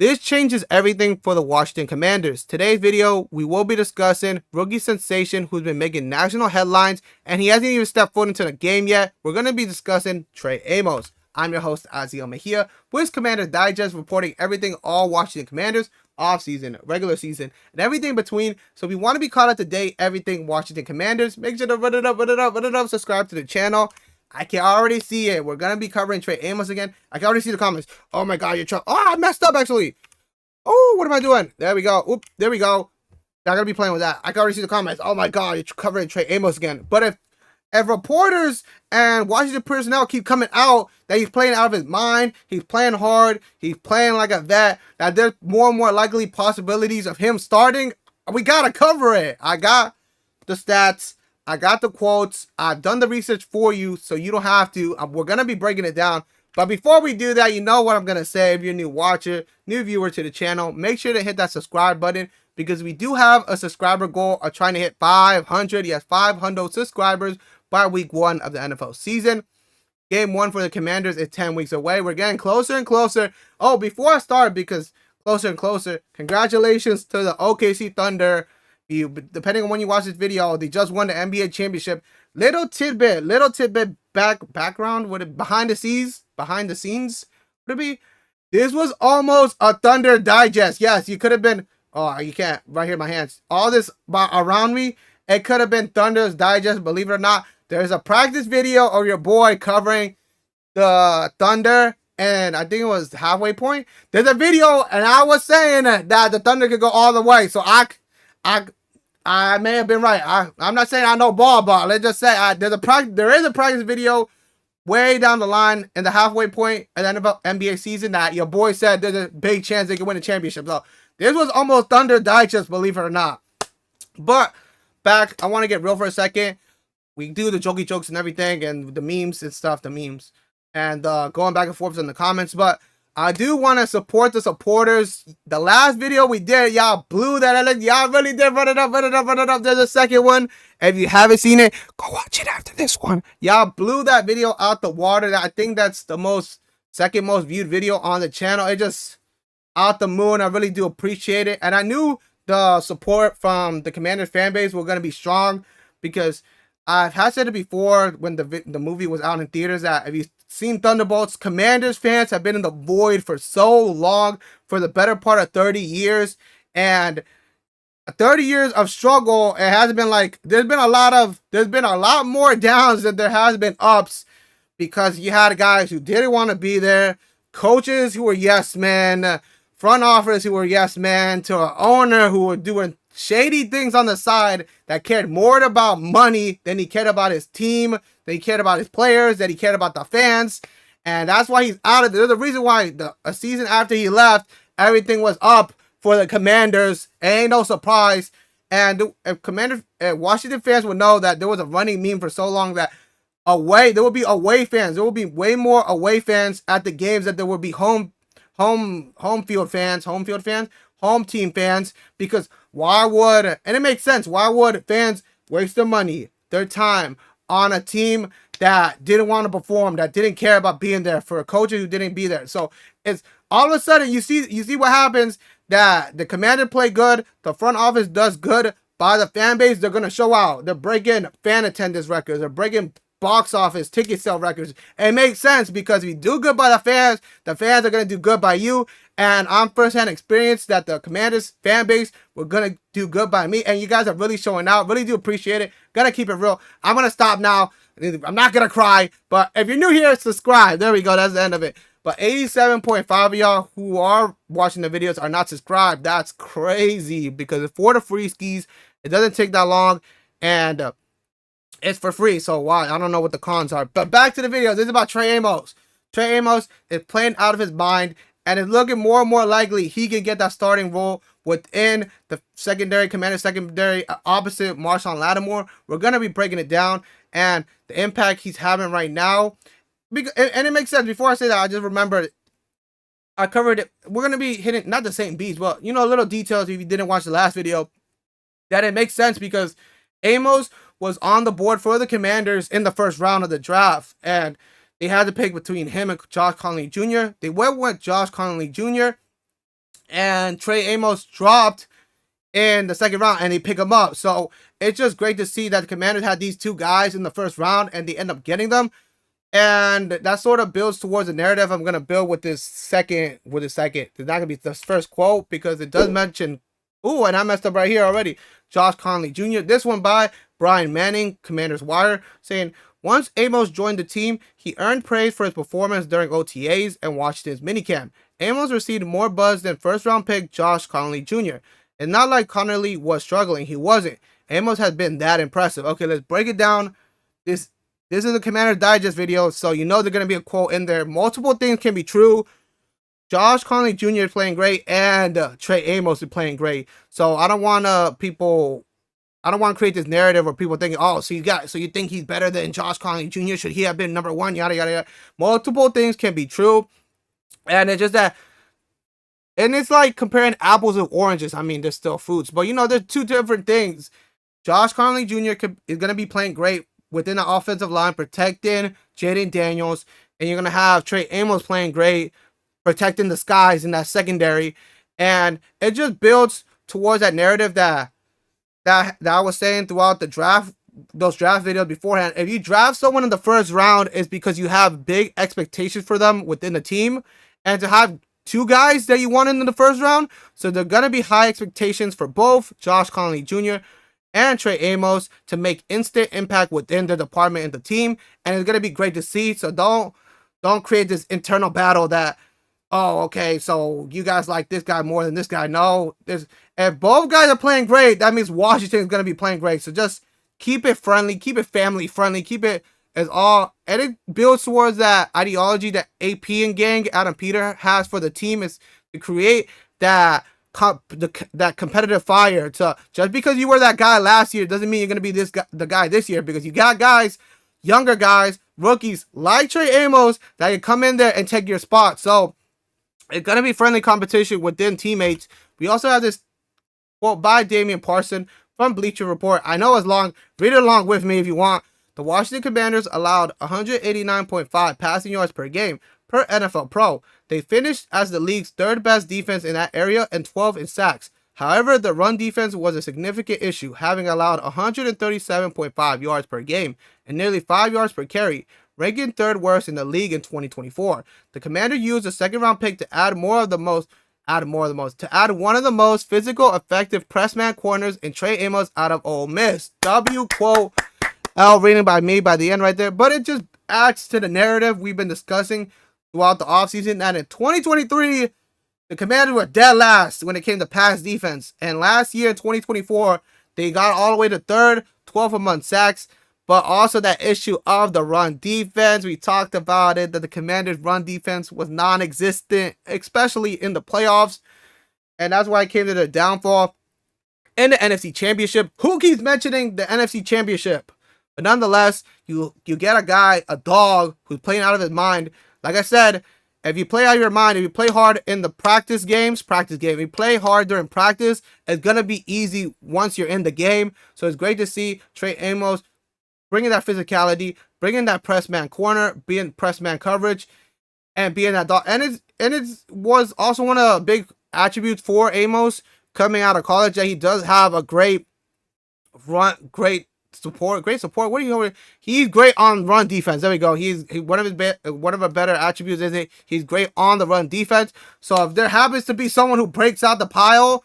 This changes everything for the Washington Commanders. Today's video, we will be discussing rookie sensation who's been making national headlines, and he hasn't even stepped foot into the game yet. We're going to be discussing Trey Amos. I'm your host, Azael Mejia, with Commanders Digest, reporting everything all Washington Commanders, offseason, regular season, and everything in between. So if you want to be caught up to date, everything Washington Commanders, make sure to run it up, subscribe to the channel. I can already see it. We're going to be covering Trey Amos again. I can already see the comments. Oh my God, you're I messed up actually. Oh, what am I doing? There we go. Oop, there we go. Not going to be playing with that. I can already see the comments. Oh my God, you're covering Trey Amos again. But if reporters and Washington personnel keep coming out that he's playing out of his mind, he's playing hard, he's playing like a vet, that there's more and more likely possibilities of him starting, we got to cover it. I got the stats. I got the quotes. I've done the research for you, so you don't have to. We're going to be breaking it down. But before we do that, you know what I'm going to say. If you're a new watcher, new viewer to the channel, make sure to hit that subscribe button, because we do have a subscriber goal of trying to hit 500. Yes, 500 subscribers by week 1 of the NFL season. Game 1 for the Commanders is 10 weeks away. We're getting closer and closer. Oh, before I start, because closer and closer, congratulations to the OKC Thunder. Depending on when you watch this video, they just won the NBA championship. Little tidbit background with it behind the scenes, would it be? This was almost a Thunder Digest. Yes, you could have been. Oh, you can't. Right here, my hands. All this around me, it could have been Thunder's Digest. Believe it or not, there's a practice video of your boy covering the Thunder, and I think it was halfway point. There's a video, and I was saying that the Thunder could go all the way. So I may have been right. I'm not saying I know ball, but let's just say there is a practice video way down the line in the halfway point at the end of the NBA season that your boy said there's a big chance they could win a championship. So this was almost Thunder Digest, believe it or not. But back, I want to get real for a second. We do the jokey jokes and everything, and the memes and stuff, and going back and forth in the comments. But I do want to support the supporters. The last video we did, y'all blew that. Y'all really did run it up. There's a second one. If you haven't seen it, go watch it after this one. Y'all blew that video out the water. I think that's the second most viewed video on the channel. It just out the moon. I really do appreciate it. And I knew the support from the Commanders fan base were going to be strong, because I've said it before when the movie was out in theaters, that if you've seen Thunderbolts, Commanders fans have been in the void for so long, for the better part of 30 years. And 30 years of struggle, it hasn't been like, there's been a lot more downs than there has been ups, because you had guys who didn't want to be there, coaches who were yes men, front office who were yes men, to an owner who were doing shady things on the side that cared more about money than he cared about his team, that he cared about his players, that he cared about the fans. And that's why he's out of there. There's a reason why a season after he left, everything was up for the Commanders. It ain't no surprise. And Washington fans would know that there was a running meme for so long that there would be away fans. There would be way more away fans at the games than there would be home team fans, because and it makes sense, why would fans waste their money, their time on a team that didn't want to perform, that didn't care about being there, for a coach who didn't be there? So it's all of a sudden you see what happens, that the Commander play good, the front office does good, by the fan base, they're going to show out. They're breaking fan attendance records, they're breaking box office ticket sale records. It makes sense, because if you do good by the fans are going to do good by you. And I'm firsthand experience that the Commanders fan base were going to do good by me. And you guys are really showing out. Really do appreciate it. Gotta keep it real. I'm going to stop now. I'm not going to cry. But if you're new here, subscribe. There we go. That's the end of it. But 87.5 of y'all who are watching the videos are not subscribed. That's crazy, because for the free skis, it doesn't take that long. And it's for free, so why? I don't know what the cons are. But back to the video. This is about Trey Amos. Trey Amos is playing out of his mind, and it's looking more and more likely he can get that starting role within the Commanders secondary, opposite Marshawn Lattimore. We're going to be breaking it down, and the impact he's having right now. And it makes sense. Before I say that, I just remembered I covered it. We're going to be hitting, not the same beats, but, little details if you didn't watch the last video, that it makes sense, because Amos was on the board for the Commanders in the first round of the draft, and they had to pick between him and Josh Conley Jr. They went with Josh Conley Jr., and Trey Amos dropped in the second round and they pick him up. So it's just great to see that the Commanders had these two guys in the first round and they end up getting them. And that sort of builds towards the narrative I'm gonna build with this second. It's not gonna be the first quote because it does mention. Ooh, and I messed up right here already. Josh Conley Jr. This one by Brian Manning, Commanders Wire, saying once Amos joined the team, he earned praise for his performance during OTAs and Washington's minicamp. Amos received more buzz than first-round pick Josh Conley Jr. And not like Conley was struggling, he wasn't. Amos has been that impressive. Okay, let's break it down. This is a Commander Digest video, so you know there's going to be a quote in there. Multiple things can be true. Josh Conley Jr. is playing great, and Trey Amos is playing great. So I don't want to create this narrative where people think, oh, so you think he's better than Josh Conley Jr.? Should he have been number one? Yada, yada, yada. Multiple things can be true. And it's just that, and it's like comparing apples with oranges. I mean, they're still fruits, but there's two different things. Josh Conley Jr. is going to be playing great within the offensive line, protecting Jayden Daniels, and you're going to have Trey Amos playing great, protecting the skies in that secondary. And it just builds towards that narrative that I was saying throughout the draft, those draft videos beforehand. If you draft someone in the first round, it's because you have big expectations for them within the team. And to have two guys that you want in the first round, so they're going to be high expectations for both Josh Conley Jr. and Trey Amos to make instant impact within the department and the team. And it's going to be great to see. So don't create this internal battle that, oh, okay, so you guys like this guy more than this guy. No, if both guys are playing great, that means Washington is going to be playing great. So just keep it friendly, keep it family friendly, keep it as all, and it builds towards that ideology that AP and gang Adam Peter has for the team, is to create that competitive fire. To just because you were that guy last year doesn't mean you're going to be the guy this year, because you got guys, younger guys, rookies like Trey Amos that can come in there and take your spot. So it's going to be friendly competition within teammates. We also have this quote by Damian Parson from Bleacher Report. I know it's long. Read it along with me if you want. The Washington Commanders allowed 189.5 passing yards per game per NFL Pro. They finished as the league's third best defense in that area and 12 in sacks. However, the run defense was a significant issue, having allowed 137.5 yards per game and nearly 5 yards per carry, ranking third worst in the league in 2024. The Commander used a second-round pick to add one of the most physical, effective pressman corners in Trey Amos out of Ole Miss. W quote L reading by me by the end right there. But it just adds to the narrative we've been discussing throughout the offseason that in 2023, the Commanders were dead last when it came to pass defense. And last year in 2024, they got all the way to third, 12 among sacks. But also that issue of the run defense. We talked about it, that the Commanders' run defense was non-existent, especially in the playoffs. And that's why it came to the downfall in the NFC Championship. Who keeps mentioning the NFC Championship? But nonetheless, you get a guy, a dog, who's playing out of his mind. Like I said, if you play out of your mind, if you play hard in the practice game, if you play hard during practice, it's going to be easy once you're in the game. So it's great to see Trey Amos bringing that physicality, bringing that press man corner, being press man coverage, and being that dog. And it was also one of the big attributes for Amos coming out of college, that he does have a great support. What do you know? He's great on run defense. There we go. One of his better attributes is he's great on the run defense. So if there happens to be someone who breaks out the pile,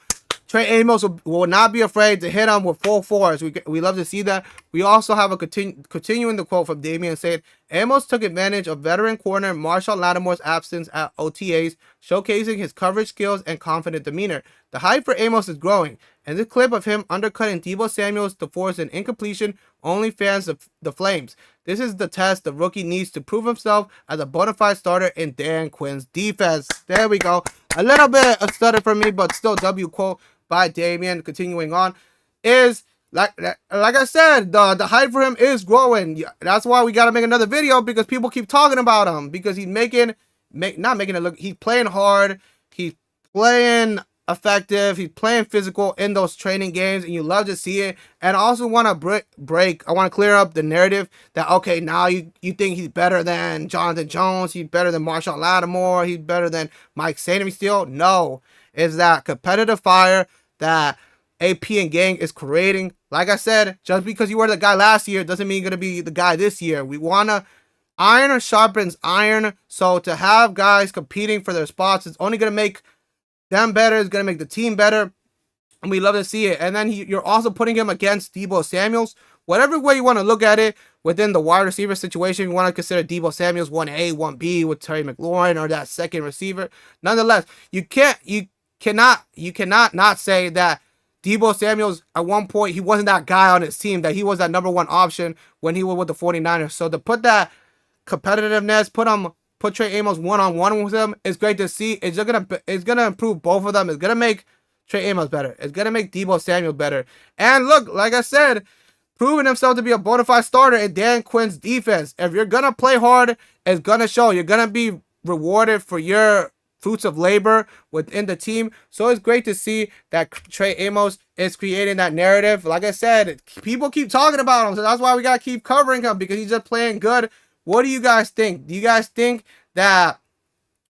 Trey Amos will not be afraid to hit him with full force. We love to see that. We also have a continuing the quote from Damian saying, Amos took advantage of veteran corner Marshall Lattimore's absence at OTAs, showcasing his coverage skills and confident demeanor. The hype for Amos is growing, and this clip of him undercutting Deebo Samuels to force an incompletion only fans the Flames. This is the test the rookie needs to prove himself as a bona fide starter in Dan Quinn's defense. There we go. A little bit of stutter for me, but still W quote by Damian. Continuing on, is like I said, the hype for him is growing. That's why we got to make another video, because people keep talking about him, because he's not making it look, he's playing hard, he's playing effective, he's playing physical in those training games, and you love to see it. And I also want to I want to clear up the narrative that, okay, now you think he's better than Jonathan Jones, he's better than Marshall Lattimore, he's better than Mike Sanderson still. No. is that competitive fire that AP and gang is creating. Like I said, just because you were the guy last year doesn't mean you're going to be the guy this year. We want to iron sharpens iron. So to have guys competing for their spots is only going to make them better. It's going to make the team better. And we love to see it. And then you're also putting him against Deebo Samuels. Whatever way you want to look at it, within the wide receiver situation, you want to consider Deebo Samuels 1A, 1B with Terry McLaurin or that second receiver. Nonetheless, you cannot not say that Deebo Samuels, at one point, he wasn't that guy on his team, that he was that number one option when he was with the 49ers. So to put that competitiveness, put Trey Amos one-on-one with him, it's great to see. It's gonna improve both of them. It's gonna make Trey Amos better. It's gonna make Deebo Samuel better. And look, like I said, proving himself to be a bona fide starter in Dan Quinn's defense. If you're gonna play hard, it's gonna show. You're gonna be rewarded for your fruits of labor within the team. So it's great to see that Trey Amos is creating that narrative. Like I said, people keep talking about him, so that's why we gotta keep covering him, because he's just playing good. What do you guys think? Do you guys think that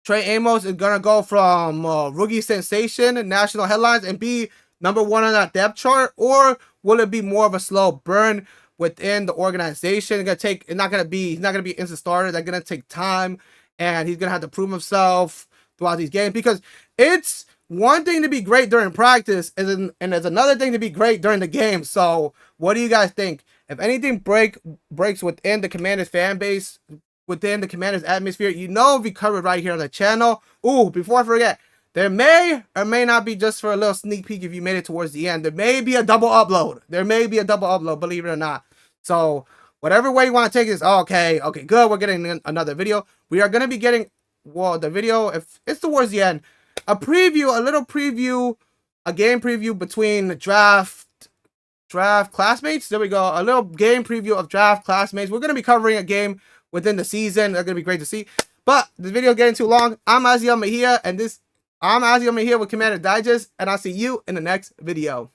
Trey Amos is going to go from rookie sensation, national headlines, and be number one on that depth chart? Or will it be more of a slow burn within the organization? He's not going to be instant starter. They're going to take time, and he's going to have to prove himself throughout these games, because it's one thing to be great during practice, and it's another thing to be great during the game. So what do you guys think? If anything breaks within the Commanders fan base, within the Commanders atmosphere, you know, we covered right here on the channel. Ooh, before I forget, there may or may not be, just for a little sneak peek if you made it towards the end, there may be a double upload. Believe it or not. So whatever way you want to take this, okay, good. We're getting another video. We are going to be getting, well, the video, if it's towards the end, a little preview, a game preview between draft classmates. There we go. A little game preview of draft classmates. We're going to be covering a game within the season. They're going to be great to see. But this video is getting too long. I'm Azael Mejia, with Commander Digest, and I'll see you in the next video.